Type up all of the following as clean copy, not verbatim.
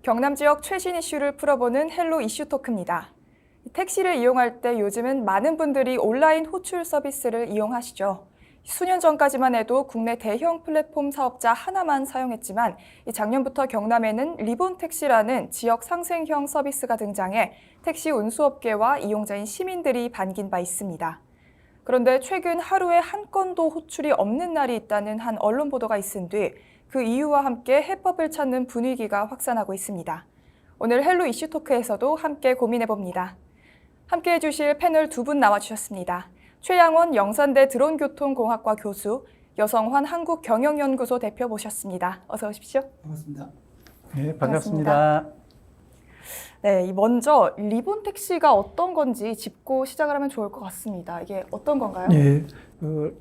경남 지역 최신 이슈를 풀어보는 헬로 이슈 토크입니다. 택시를 이용할 때 요즘은 많은 분들이 온라인 호출 서비스를 이용하시죠. 수년 전까지만 해도 국내 대형 플랫폼 사업자 하나만 사용했지만 작년부터 경남에는 리본 택시라는 지역 상생형 서비스가 등장해 택시 운수업계와 이용자인 시민들이 반긴 바 있습니다. 그런데 최근 하루에 한 건도 호출이 없는 날이 있다는 한 언론 보도가 있은 뒤 그 이유와 함께 해법을 찾는 분위기가 확산하고 있습니다. 오늘 헬로 이슈 토크에서도 함께 고민해봅니다. 함께 해주실 패널 두 분 나와주셨습니다. 최양원 영산대 드론교통공학과 교수, 여성환 한국경영연구소 대표 모셨습니다. 어서 오십시오. 반갑습니다. 네, 반갑습니다. 네, 먼저 리본 택시가 어떤 건지 짚고 시작을 하면 좋을 것 같습니다. 이게 어떤 건가요? 네,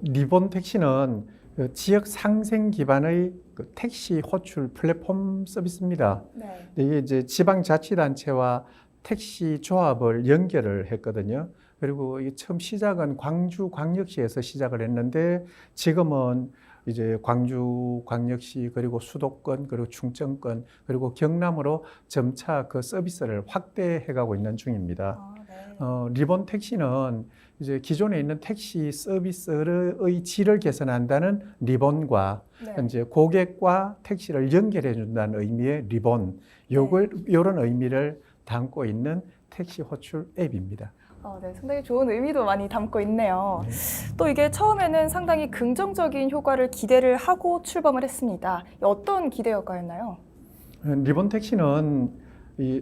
리본 택시는 지역 상생 기반의 택시 호출 플랫폼 서비스입니다. 네. 이게 이제 지방자치단체와 택시 조합을 연결을 했거든요. 그리고 이게 처음 시작은 광주광역시에서 시작을 했는데 지금은 이제 광주광역시 그리고 수도권 그리고 충청권 그리고 경남으로 점차 그 서비스를 확대해가고 있는 중입니다. 네. 리본 택시는 이제 기존에 있는 택시 서비스의 질을 개선한다는 리본과 네. 이제 고객과 택시를 연결해 준다는 의미의 리본, 이런 의미를 담고 있는 택시 호출 앱입니다. 네, 상당히 좋은 의미도 많이 담고 있네요. 또 이게 처음에는 상당히 긍정적인 효과를 기대를 하고 출범을 했습니다. 어떤 기대효과였나요? 리본 택시는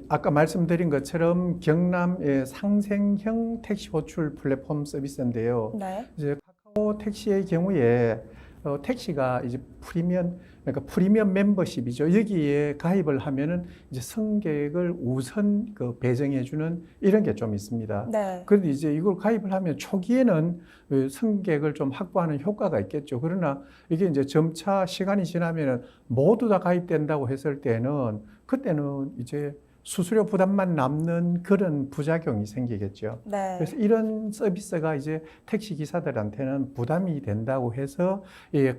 아까 말씀드린 것처럼 경남의 상생형 택시 호출 플랫폼 서비스인데요. 네. 이제 카카오 택시의 경우에 택시가 이제 프리미엄 멤버십이죠. 여기에 가입을 하면은 이제 승객을 우선 배정해주는 이런 게 좀 있습니다. 네. 그런데 이제 이걸 가입을 하면 초기에는 승객을 좀 확보하는 효과가 있겠죠. 그러나 이게 이제 점차 시간이 지나면은 모두 다 가입된다고 했을 때는 그때는 이제 수수료 부담만 남는 그런 부작용이 생기겠죠. 네. 그래서 이런 서비스가 이제 택시 기사들한테는 부담이 된다고 해서 이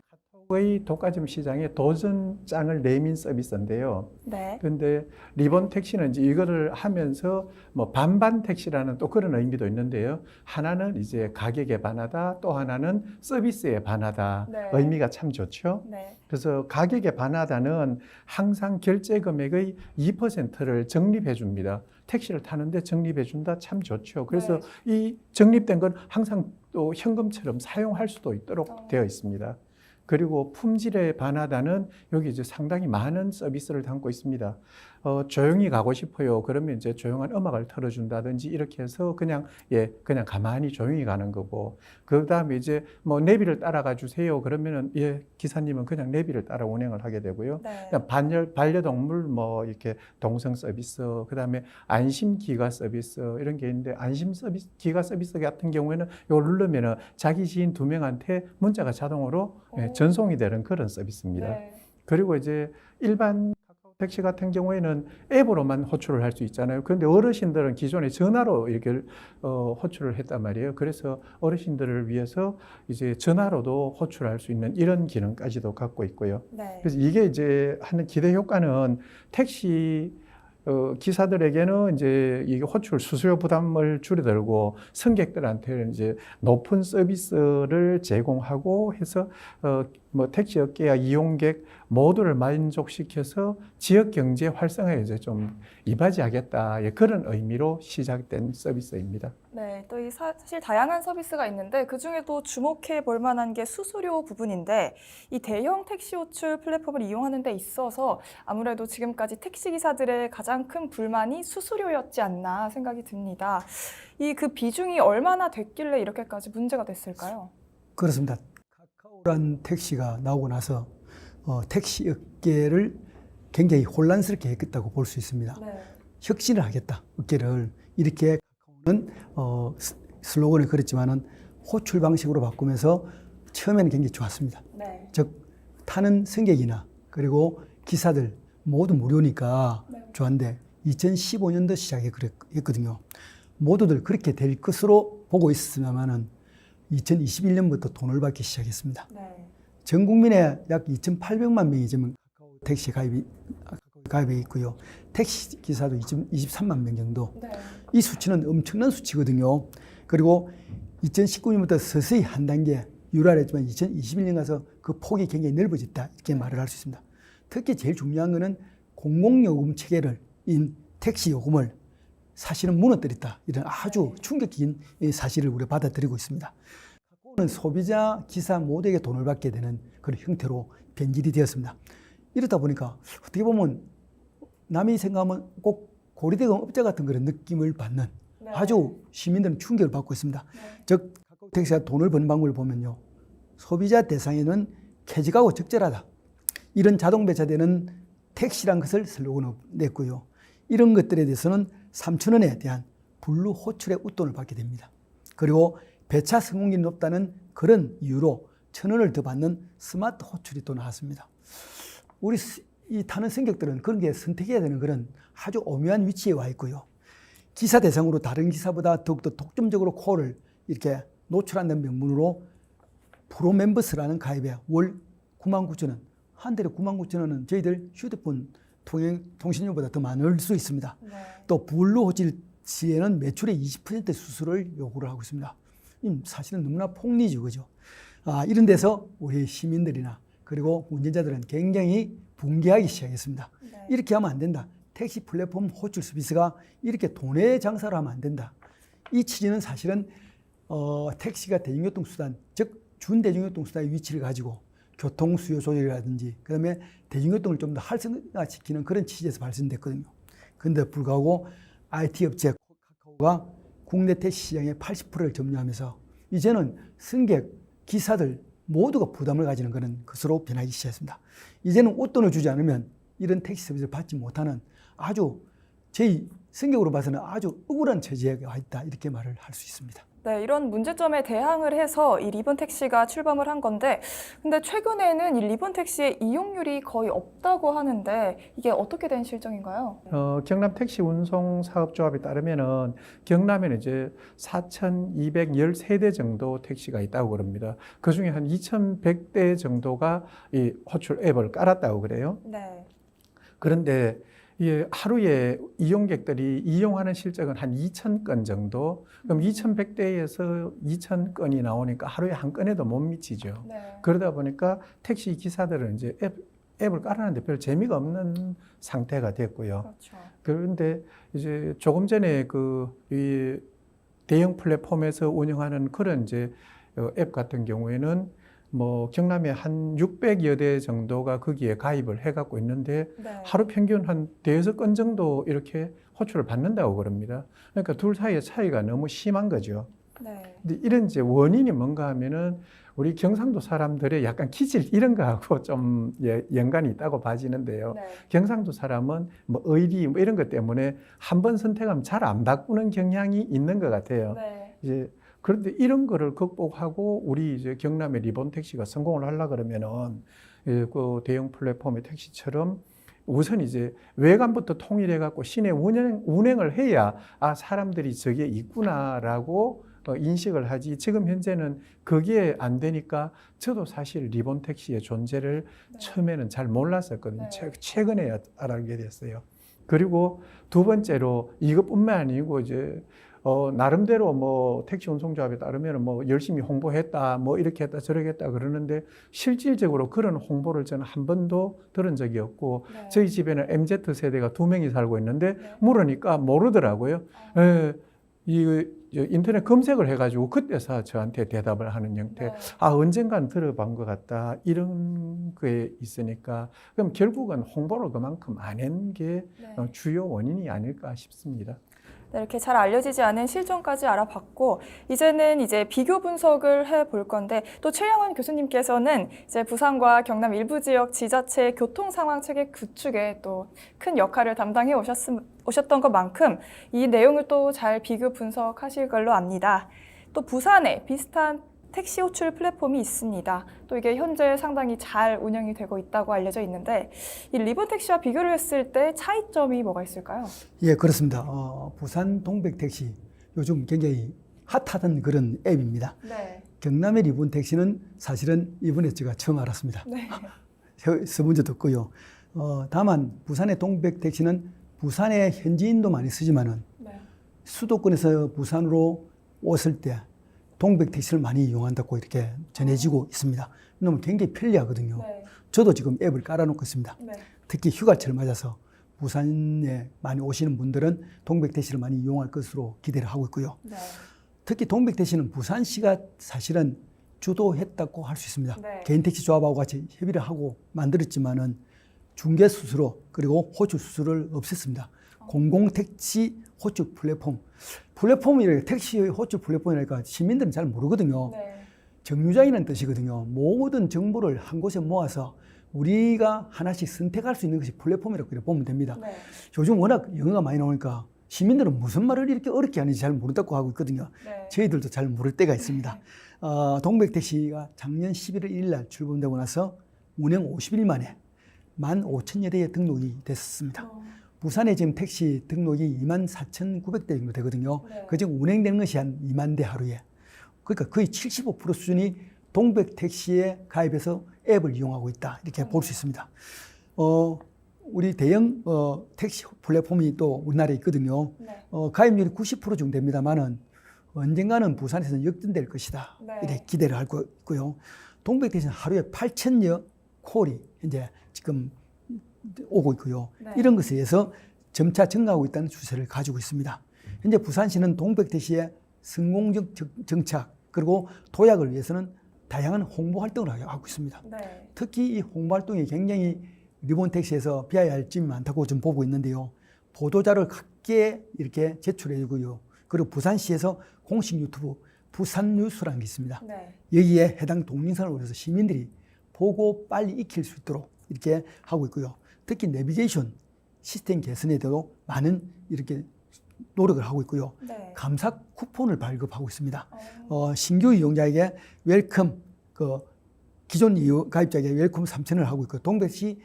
카톡의 독과점 시장에 도전장을 내민 서비스인데요. 네. 그런데 리본 택시는 이제 이거를 하면서 뭐 반반 택시라는 또 그런 의미도 있는데요. 하나는 이제 가격에 반하다, 또 하나는 서비스에 반하다. 네. 의미가 참 좋죠. 네. 그래서 가격에 반하다는 항상 결제 금액의 2%를 적립해 줍니다. 택시를 타는데 적립해 준다 참 좋죠. 그래서 이 적립된 건 항상 또 현금처럼 사용할 수도 있도록 되어 있습니다. 그리고 품질에 반하다는 여기 이제 상당히 많은 서비스를 담고 있습니다. 조용히 가고 싶어요. 그러면 이제 조용한 음악을 틀어준다든지 이렇게 해서 그냥 가만히 조용히 가는 거고. 그 다음에 이제 뭐 내비를 따라가 주세요. 그러면은 기사님은 그냥 내비를 따라 운행을 하게 되고요. 네. 그냥 반려동물 뭐 이렇게 동성 서비스, 그 다음에 안심 기가 서비스 이런 게 있는데 안심 서비스, 기가 서비스 같은 경우에는 이걸 누르면은 자기 지인 2명한테 문자가 자동으로 전송이 되는 그런 서비스입니다. 네. 그리고 이제 일반 카카오 택시 같은 경우에는 앱으로만 호출을 할 수 있잖아요. 그런데 어르신들은 기존에 전화로 이렇게 호출을 했단 말이에요. 그래서 어르신들을 위해서 이제 전화로도 호출할 수 있는 이런 기능까지도 갖고 있고요. 네. 그래서 이게 이제 하는 기대 효과는 택시 기사들에게는 이제 이게 호출 수수료 부담을 줄여들고 승객들한테는 이제 높은 서비스를 제공하고 해서 뭐 택시 업계와 이용객 모두를 만족시켜서 지역 경제 활성화에 이제 좀 이바지하겠다 그런 의미로 시작된 서비스입니다. 네, 또 사실 다양한 서비스가 있는데 그 중에도 주목해 볼 만한 게 수수료 부분인데 이 대형 택시 호출 플랫폼을 이용하는 데 있어서 아무래도 지금까지 택시 기사들의 가장 큰 불만이 수수료였지 않나 생각이 듭니다. 그 비중이 얼마나 됐길래 이렇게까지 문제가 됐을까요? 그렇습니다. 카카오란 택시가 나오고 나서 택시 업계를 굉장히 혼란스럽게 했다고 볼 수 있습니다. 네. 혁신을 하겠다, 업계를. 이렇게 카카오는 슬로건을 그랬지만은 호출 방식으로 바꾸면서 처음에는 굉장히 좋았습니다. 네. 즉 타는 승객이나 그리고 기사들 모두 무료니까 좋았는데 2015년도 시작했거든요. 모두들 그렇게 될 것으로 보고 있었으면은 2021년부터 돈을 받기 시작했습니다. 네. 전 국민의 약 2,800만 명이 지금 카카오 택시 가입이 가입해 있고요. 택시 기사도 23만 명 정도. 네. 이 수치는 엄청난 수치거든요. 그리고 2019년부터 서서히 한 단계 유랄했지만 2021년 가서 그 폭이 굉장히 넓어졌다 이렇게 말을 할 수 있습니다. 특히 제일 중요한 것은 공공요금 체계를 인 택시 요금을 사실은 무너뜨렸다. 이런 아주 충격적인 사실을 우리가 받아들이고 있습니다. 카카오는 소비자, 기사 모두에게 돈을 받게 되는 그런 형태로 변질이 되었습니다. 이러다 보니까 어떻게 보면 남이 생각하면 꼭 고리대금 업자 같은 그런 느낌을 받는 네. 아주 시민들은 충격을 받고 있습니다. 네. 즉 카카오 택시가 돈을 버는 방법을 보면요. 소비자 대상에는 쾌적하고 적절하다. 이런 자동 배차되는 택시란 것을 슬로건으로 냈고요. 이런 것들에 대해서는 3,000원에 대한 분류 호출의 웃돈을 받게 됩니다. 그리고 배차 성공률이 높다는 그런 이유로 1,000원을 더 받는 스마트 호출이 또 나왔습니다. 우리 이 타는 승객들은 그런 게 선택해야 되는 그런 아주 오묘한 위치에 와 있고요. 기사 대상으로 다른 기사보다 더욱더 독점적으로 코를 이렇게 노출한다는 명분으로 프로 멤버스라는 가입에 월 99,000원, 한 달에 99,000원은 저희들 휴대폰 통신료보다 더 많을 수 있습니다. 네. 또 블루 호출 시에는 매출의 20% 수수료를 요구를 하고 있습니다. 사실은 너무나 폭리죠, 그죠? 이런 데서 우리 시민들이나 그리고 운전자들은 굉장히 붕괴하기 시작했습니다. 네. 이렇게 하면 안 된다. 택시 플랫폼 호출 서비스가 이렇게 돈의 장사를 하면 안 된다. 이 취지는 사실은 택시가 대중교통수단, 즉 준대중교통수단의 위치를 가지고 교통 수요 조절이라든지 그다음에 대중교통을 좀 더 활성화시키는 그런 취지에서 발생됐거든요. 그런데 불구하고 IT 업체 카카오가 국내 택시 시장의 80%를 점유하면서 이제는 승객, 기사들 모두가 부담을 가지는 그런 것으로 변하기 시작했습니다. 이제는 웃돈을 주지 않으면 이런 택시 서비스를 받지 못하는 아주 저희 승객으로 봐서는 아주 억울한 처지에 와 있다 이렇게 말을 할 수 있습니다. 네, 이런 문제점에 대항을 해서 이 리본 택시가 출범을 한 건데, 근데 최근에는 이 리본 택시의 이용률이 거의 없다고 하는데 이게 어떻게 된 실정인가요? 경남 택시 운송 사업조합에 따르면은 경남에는 이제 4,213대 정도 택시가 있다고 그럽니다. 그 중에 한 2,100대 정도가 이 호출 앱을 깔았다고 그래요. 네. 그런데 이 하루에 이용객들이 이용하는 실적은 한 2,000건 정도. 그럼 2,100대에서 2,000건이 나오니까 하루에 한 건에도 못 미치죠. 네. 그러다 보니까 택시 기사들은 이제 앱을 깔아놨는데 별 재미가 없는 상태가 됐고요. 그렇죠. 그런데 이제 조금 전에 이 대형 플랫폼에서 운영하는 그런 이제 앱 같은 경우에는 뭐 경남에 한 600여 대 정도가 거기에 가입을 해갖고 있는데 네. 하루 평균 한 5-6건 정도 이렇게 호출을 받는다고 그럽니다. 그러니까 둘 사이의 차이가 너무 심한 거죠. 네. 근데 이런 이제 원인이 뭔가 하면은 우리 경상도 사람들의 약간 기질 이런 거하고 좀 연관이 있다고 봐지는데요. 네. 경상도 사람은 뭐 의리 뭐 이런 것 때문에 한 번 선택하면 잘 안 바꾸는 경향이 있는 것 같아요. 네. 이제 그런데 이런 거를 극복하고 우리 이제 경남의 리본 택시가 성공을 하려 그러면은 그 대형 플랫폼의 택시처럼 우선 이제 외관부터 통일해 갖고 시내 운행을 해야 사람들이 저게 있구나라고 인식을 하지. 지금 현재는 그게 안 되니까 저도 사실 리본 택시의 존재를 네. 처음에는 잘 몰랐었거든요. 네. 최근에 알게 됐어요. 그리고 두 번째로 이것뿐만 아니고 이제 나름대로 뭐 택시 운송조합에 따르면 뭐 열심히 홍보했다, 뭐 이렇게 했다, 저렇게 했다 그러는데 실질적으로 그런 홍보를 저는 한 번도 들은 적이 없고 네. 저희 집에는 MZ 세대가 2명이 살고 있는데 네. 물으니까 모르더라고요. 이 인터넷 검색을 해가지고 그때서 저한테 대답을 하는 형태. 네. 언젠간 들어본 것 같다. 이런 거에 있으니까 그럼 결국은 홍보를 그만큼 안 한 게 네. 주요 원인이 아닐까 싶습니다. 네, 이렇게 잘 알려지지 않은 실정까지 알아봤고 이제는 이제 비교 분석을 해볼 건데 또 최영원 교수님께서는 이제 부산과 경남 일부 지역 지자체의 교통 상황 체계 구축에 또 큰 역할을 담당해 오셨던 것만큼 이 내용을 또 잘 비교 분석하실 걸로 압니다. 또 부산에 비슷한 택시 호출 플랫폼이 있습니다. 또 이게 현재 상당히 잘 운영이 되고 있다고 알려져 있는데 이 리본 택시와 비교를 했을 때 차이점이 뭐가 있을까요? 예, 그렇습니다. 부산 동백 택시 요즘 굉장히 핫하던 그런 앱입니다. 네. 경남의 리본 택시는 사실은 이번에 제가 처음 알았습니다. 네. 써본 적도 없고요. 다만 부산의 동백 택시는 부산의 현지인도 많이 쓰지만은 네. 수도권에서 부산으로 왔을 때 동백 택시를 많이 이용한다고 이렇게 전해지고 있습니다. 왜냐하면 굉장히 편리하거든요. 네. 저도 지금 앱을 깔아놓고 있습니다. 네. 특히 휴가철을 맞아서 부산에 많이 오시는 분들은 동백 택시를 많이 이용할 것으로 기대를 하고 있고요. 네. 특히 동백 택시는 부산시가 사실은 주도했다고 할 수 있습니다. 네. 개인 택시 조합하고 같이 협의를 하고 만들었지만은 중개 수수료 그리고 호출 수수료를 없앴습니다. 공공 택시 호출 플랫폼이 택시 호출 플랫폼이라니까 시민들은 잘 모르거든요. 네. 정류장이라는 뜻이거든요. 모든 정보를 한 곳에 모아서 우리가 하나씩 선택할 수 있는 것이 플랫폼이라고 보면 됩니다. 네. 요즘 워낙 영어가 많이 나오니까 시민들은 무슨 말을 이렇게 어렵게 하는지 잘 모른다고 하고 있거든요. 네. 저희들도 잘 모를 때가 있습니다. 동백택시가 작년 11월 1일 날 출범되고 나서 운행 50일 만에 15,000여 대의 등록이 됐습니다. 부산에 지금 택시 등록이 24,900대 정도 되거든요. 네. 그중 운행되는 것이 한 2만 대 하루에. 그러니까 거의 75% 수준이 동백택시에 가입해서 앱을 이용하고 있다. 이렇게 볼 수 있습니다. 우리 대형 택시 플랫폼이 또 우리나라에 있거든요. 네. 가입률이 90% 정도 됩니다만은 언젠가는 부산에서는 역전될 것이다. 네. 이렇게 기대를 하고 있고요. 동백택시는 하루에 8,000여 콜이 이제 지금 오고 있고요. 네. 이런 것에 의해서 점차 증가하고 있다는 추세를 가지고 있습니다. 현재 부산시는 동백택시의 성공적 정착 그리고 도약을 위해서는 다양한 홍보 활동을 하고 있습니다. 네. 특히 이 홍보 활동이 굉장히 리본택시에서 비해야 할 점이 많다고 좀 보고 있는데요. 보도자를 각계 이렇게 제출해주고요. 그리고 부산시에서 공식 유튜브 부산뉴스라는 게 있습니다. 네. 여기에 해당 동영상을 올려서 시민들이 보고 빨리 익힐 수 있도록 이렇게 하고 있고요. 특히 내비게이션 시스템 개선에도 많은 이렇게 노력을 하고 있고요. 네. 감사 쿠폰을 발급하고 있습니다. 신규 이용자에게 웰컴, 기존 가입자에게 웰컴 3,000원을 하고 있고, 동백시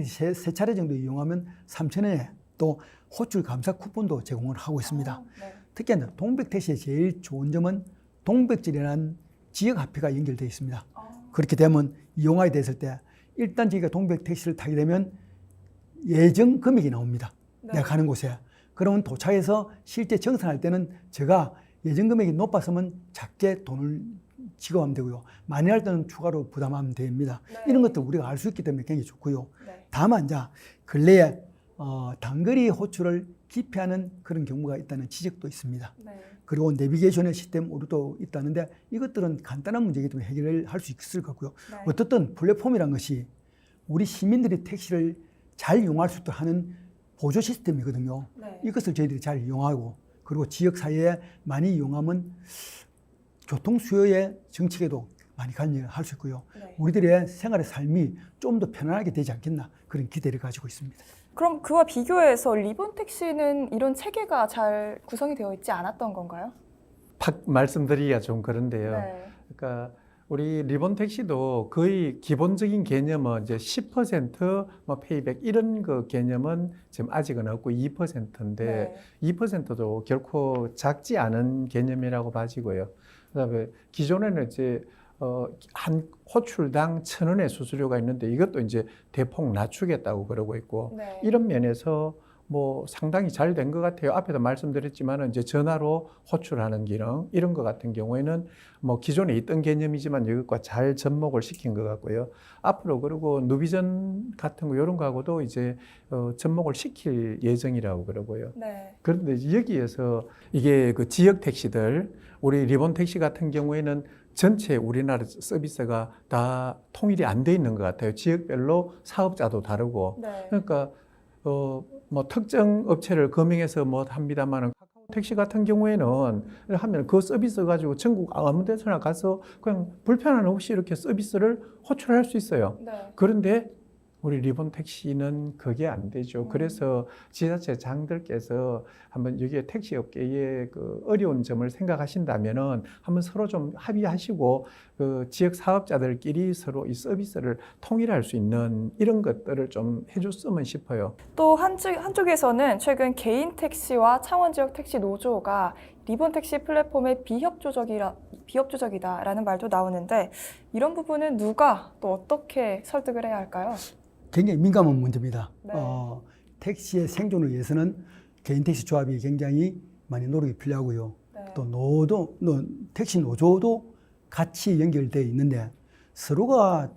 세 차례 정도 이용하면 3,000원에 또 호출 감사 쿠폰도 제공을 하고 있습니다. 네. 특히 동백택시의 제일 좋은 점은 동백질이라는 지역 화폐가 연결되어 있습니다. 그렇게 되면 이용하게 됐을 때 일단 저희가 동백택시를 타게 되면 예정 금액이 나옵니다. 네. 내가 가는 곳에. 그러면 도착해서 실제 정산할 때는 제가 예정 금액이 높았으면 작게 돈을 지급하면 되고요. 많이 할 때는 추가로 부담하면 됩니다. 네. 이런 것도 우리가 알 수 있기 때문에 굉장히 좋고요. 네. 다만 근래에 단거리 호출을 기피하는 그런 경우가 있다는 지적도 있습니다. 네. 그리고 내비게이션의 시스템 오류도 있다는데 이것들은 간단한 문제이기 때문에 해결을 할 수 있을 것 같고요. 네. 어떻든 플랫폼이란 것이 우리 시민들이 택시를 잘 이용할 수 있도록 하는 보조 시스템이거든요. 네. 이것을 저희들이 잘 이용하고 그리고 지역 사회에 많이 이용하면 교통 수요의 정책에도 많이 관여를 할 수 있고요. 네. 우리들의 생활의 삶이 좀 더 편안하게 되지 않겠나 그런 기대를 가지고 있습니다. 그럼 그와 비교해서 리본택시는 이런 체계가 잘 구성이 되어 있지 않았던 건가요? 말씀드리기가 좀 그런데요. 네. 그러니까 우리 리본택시도 거의 기본적인 개념은 이제 10% 뭐 페이백 이런 그 개념은 지금 아직은 없고 2%인데 네. 2%도 결코 작지 않은 개념이라고 봐지고요. 그다음에 기존에는 이제 한 호출당 1,000원의 수수료가 있는데 이것도 이제 대폭 낮추겠다고 그러고 있고 네. 이런 면에서 뭐 상당히 잘 된 것 같아요. 앞에도 말씀드렸지만은 이제 전화로 호출하는 기능 이런 것 같은 경우에는 뭐 기존에 있던 개념이지만 이것과 잘 접목을 시킨 것 같고요. 앞으로 그리고 누비전 같은 거 이런 거하고도 이제 접목을 시킬 예정이라고 그러고요. 네. 그런데 여기에서 이게 그 지역 택시들 우리 리본 택시 같은 경우에는 전체 우리나라 서비스가 다 통일이 안 돼 있는 것 같아요. 지역별로 사업자도 다르고 네. 그러니까 뭐 특정 업체를 거명해서 뭐 합니다만은 카카오 택시 같은 경우에는 하면 그 서비스 가지고 전국 아무 데서나 가서 그냥 불편함 없이 이렇게 서비스를 호출할 수 있어요. 네. 그런데 우리 리본 택시는 그게 안 되죠. 그래서 지자체장들께서 한번 여기에 택시 업계의 그 어려운 점을 생각하신다면은 한번 서로 좀 합의하시고 그 지역 사업자들끼리 서로 이 서비스를 통일할 수 있는 이런 것들을 좀 해줬으면 싶어요. 또 한쪽에서는 최근 개인 택시와 창원 지역 택시 노조가 리본 택시 플랫폼의 비협조적이다라는 말도 나오는데 이런 부분은 누가 또 어떻게 설득을 해야 할까요? 굉장히 민감한 문제입니다. 네. 택시의 생존을 위해서는 개인 택시 조합이 굉장히 많이 노력이 필요하고요. 네. 또 택시 노조도 같이 연결되어 있는데 서로가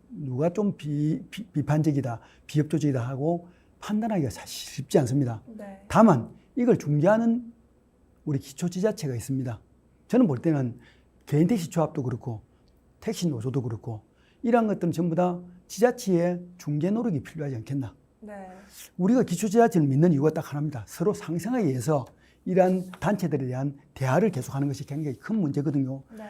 누가 좀 비판적이다, 비협조적이다 하고 판단하기가 사실 쉽지 않습니다. 네. 다만 이걸 중재하는 우리 기초지자체가 있습니다. 저는 볼 때는 개인 택시 조합도 그렇고 택시 노조도 그렇고 이러한 것들은 전부 다 지자체의 중재 노력이 필요하지 않겠나. 네. 우리가 기초지자체를 믿는 이유가 딱 하나입니다. 서로 상생하기 위해서 이러한 단체들에 대한 대화를 계속하는 것이 굉장히 큰 문제거든요. 네.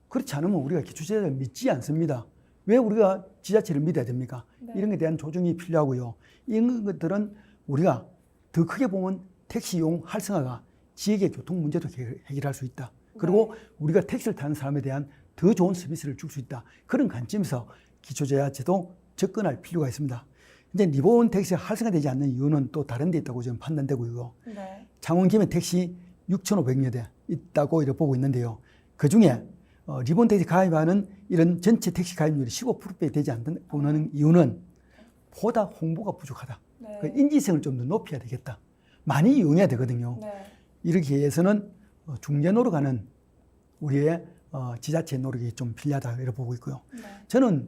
그렇지 않으면 우리가 기초지자체를 믿지 않습니다. 왜 우리가 지자체를 믿어야 됩니까? 네. 이런 것에 대한 조정이 필요하고요. 이런 것들은 우리가 더 크게 보면 택시 이용 활성화가 지역의 교통 문제도 해결할 수 있다. 그리고 우리가 택시를 타는 사람에 대한 더 좋은 서비스를 줄 수 있다. 그런 관점에서 기초지자체도 접근할 필요가 있습니다. 이제 리본 택시가 활성화되지 않는 이유는 또 다른 데 있다고 저는 판단되고요. 네. 창원 김해 택시 6,500여 대 있다고 이렇게 보고 있는데요. 그 중에 리본 택시 가입하는 이런 전체 택시 가입률이 15%배 되지 않는 이유는 보다 홍보가 부족하다. 네. 그 인지성을 좀 더 높여야 되겠다. 많이 이용해야 되거든요. 네. 이렇게 위해서는 중재 노력하는 우리의 지자체 노력이 좀 필요하다 이렇게 보고 있고요. 네. 저는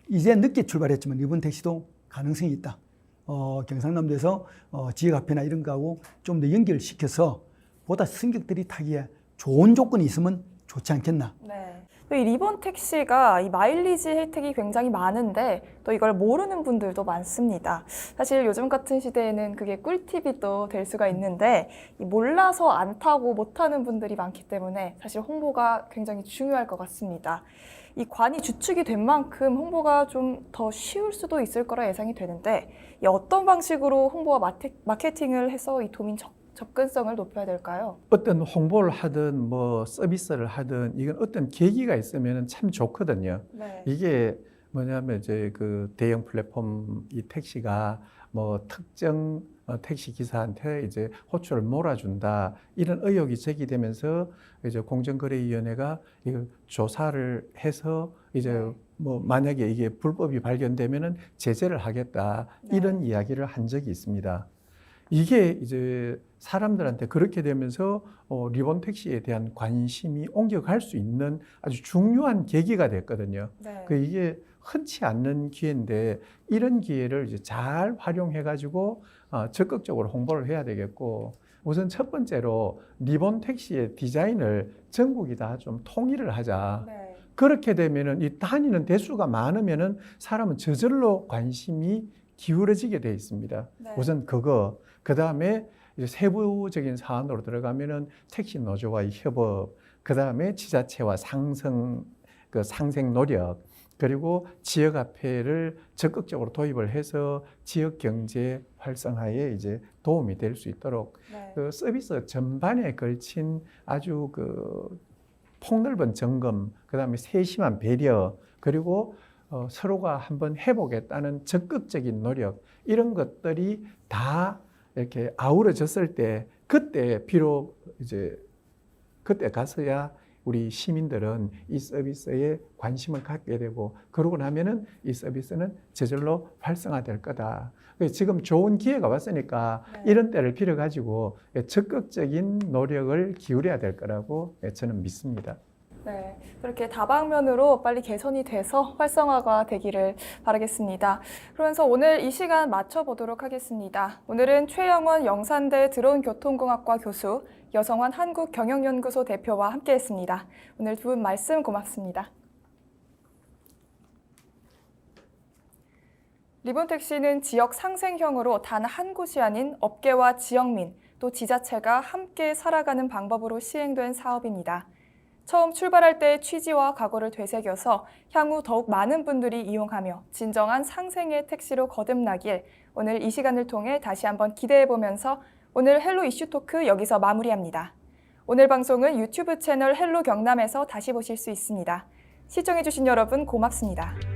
이제 늦게 출발했지만 리본 택시도 가능성이 있다. 경상남도에서 지역 화폐나 이런 거하고 좀 더 연결시켜서 보다 승객들이 타기에 좋은 조건이 있으면 좋지 않겠나. 네. 또 이 리본 택시가 이 마일리지 혜택이 굉장히 많은데 또 이걸 모르는 분들도 많습니다. 사실 요즘 같은 시대에는 그게 꿀팁이 또 될 수가 있는데 이 몰라서 안 타고 못 타는 분들이 많기 때문에 사실 홍보가 굉장히 중요할 것 같습니다. 이 관이 주축이 된 만큼 홍보가 좀 더 쉬울 수도 있을 거라 예상이 되는데 이 어떤 방식으로 홍보와 마케팅을 해서 이 도민 접근성을 높여야 될까요? 어떤 홍보를 하든 뭐 서비스를 하든 이건 어떤 계기가 있으면 참 좋거든요. 네. 이게 뭐냐면 이제 그 대형 플랫폼 이 택시가 뭐 특정 택시 기사한테 이제 호출을 몰아준다 이런 의혹이 제기되면서 이제 공정거래위원회가 이걸 조사를 해서 이제 뭐 만약에 이게 불법이 발견되면은 제재를 하겠다 이런 이야기를 한 적이 있습니다. 이게 이제 사람들한테 그렇게 되면서 리본 택시에 대한 관심이 옮겨갈 수 있는 아주 중요한 계기가 됐거든요. 네. 이게 흔치 않는 기회인데 이런 기회를 이제 잘 활용해 가지고 적극적으로 홍보를 해야 되겠고 우선 첫 번째로 리본 택시의 디자인을 전국이 다 좀 통일을 하자. 네. 그렇게 되면은 이 다니는 대수가 많으면은 사람은 저절로 관심이 기울어지게 돼 있습니다. 네. 우선 그거, 그 다음에 이제 세부적인 사안으로 들어가면은 택시 노조와의 협업, 그 다음에 지자체와 상생 노력, 그리고 지역 화폐를 적극적으로 도입을 해서 지역 경제 활성화에 이제 도움이 될 수 있도록 네. 그 서비스 전반에 걸친 아주 그 폭넓은 점검, 그 다음에 세심한 배려, 그리고 서로가 한번 해보겠다는 적극적인 노력, 이런 것들이 다 이렇게 아우러졌을 때, 그때 비록 이제 그때 가서야 우리 시민들은 이 서비스에 관심을 갖게 되고, 그러고 나면은 이 서비스는 저절로 활성화될 거다. 지금 좋은 기회가 왔으니까 이런 때를 빌어가지고 적극적인 노력을 기울여야 될 거라고 저는 믿습니다. 네, 그렇게 다방면으로 빨리 개선이 돼서 활성화가 되기를 바라겠습니다. 그러면서 오늘 이 시간 마쳐보도록 하겠습니다. 오늘은 최영원 영산대 드론교통공학과 교수, 여성환 한국경영연구소 대표와 함께했습니다. 오늘 두 분 말씀 고맙습니다. 리본택시는 지역 상생형으로 단 한 곳이 아닌 업계와 지역민, 또 지자체가 함께 살아가는 방법으로 시행된 사업입니다. 처음 출발할 때의 취지와 각오를 되새겨서 향후 더욱 많은 분들이 이용하며 진정한 상생의 택시로 거듭나길 오늘 이 시간을 통해 다시 한번 기대해보면서 오늘 헬로 이슈 토크 여기서 마무리합니다. 오늘 방송은 유튜브 채널 헬로 경남에서 다시 보실 수 있습니다. 시청해주신 여러분 고맙습니다.